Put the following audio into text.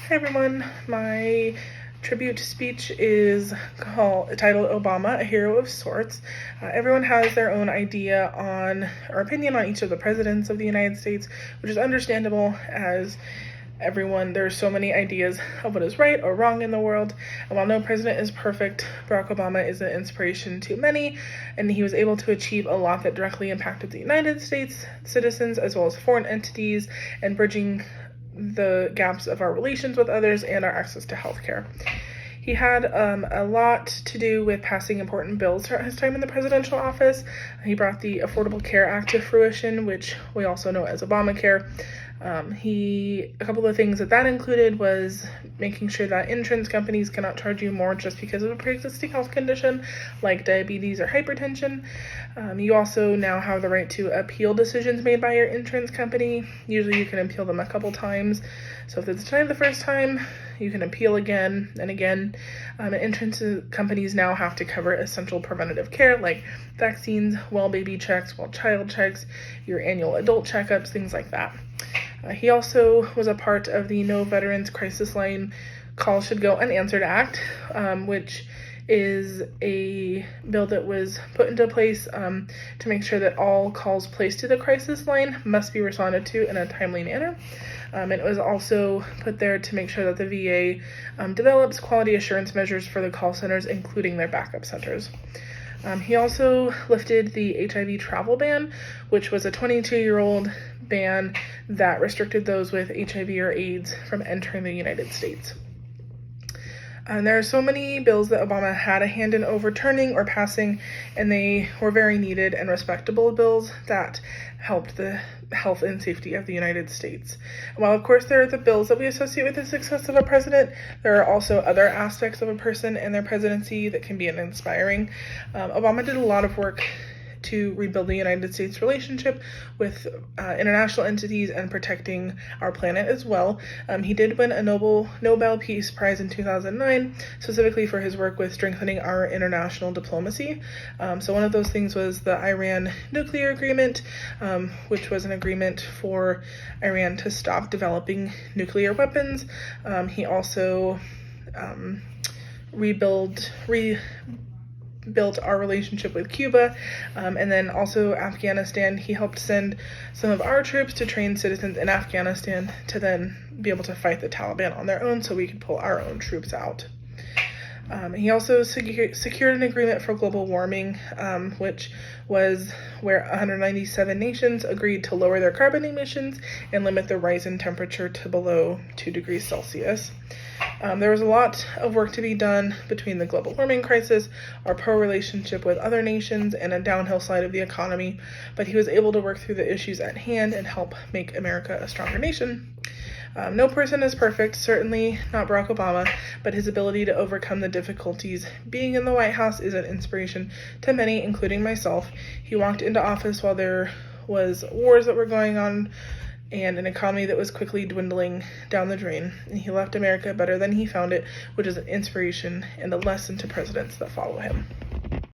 Hi everyone, my tribute speech is titled Obama, a Hero of Sorts. Everyone has their own idea on, or opinion on each of the presidents of the United States, which is understandable as there's so many ideas of what is right or wrong in the world. And while no president is perfect, Barack Obama is an inspiration to many, and he was able to achieve a lot that directly impacted the United States citizens as well as foreign entities and bridging the gaps of our relations with others and our access to healthcare. He had a lot to do with passing important bills throughout his time in the presidential office. He brought the Affordable Care Act to fruition, which we also know as Obamacare. A couple of things that included was making sure that insurance companies cannot charge you more just because of a pre-existing health condition like diabetes or hypertension. You also now have the right to appeal decisions made by your insurance company. Usually you can appeal them a couple times. So if it's denied the first time, you can appeal again and again. And insurance companies now have to cover essential preventative care like vaccines, well baby checks, well child checks, your annual adult checkups, things like that. He also was a part of the No Veterans Crisis Line Call Should Go Unanswered Act, which is a bill that was put into place to make sure that all calls placed to the crisis line must be responded to in a timely manner. It was also put there to make sure that the VA develops quality assurance measures for the call centers, including their backup centers. He also lifted the HIV travel ban, which was a 22-year-old ban that restricted those with HIV or AIDS from entering the United States. And there are so many bills that Obama had a hand in overturning or passing, and they were very needed and respectable bills that helped the health and safety of the United States. And while, of course, there are the bills that we associate with the success of a president, there are also other aspects of a person and their presidency that can be inspiring. Obama did a lot of work to rebuild the United States relationship with international entities and protecting our planet as well. He did win a Nobel Peace Prize in 2009, specifically for his work with strengthening our international diplomacy. So one of those things was the Iran nuclear agreement, which was an agreement for Iran to stop developing nuclear weapons. He also rebuilt our relationship with Cuba, and then also Afghanistan. He helped send some of our troops to train citizens in Afghanistan to then be able to fight the Taliban on their own so we could pull our own troops out. He also secured an agreement for global warming, which was where 197 nations agreed to lower their carbon emissions and limit the rise in temperature to below 2 degrees Celsius. There was a lot of work to be done between the global warming crisis, our poor relationship with other nations, and a downhill slide of the economy, but he was able to work through the issues at hand and help make America a stronger nation. No person is perfect, certainly not Barack Obama, but his ability to overcome the difficulties being in the White House is an inspiration to many, including myself. He walked into office while there was wars that were going on and an economy that was quickly dwindling down the drain, and he left America better than he found it, which is an inspiration and a lesson to presidents that follow him.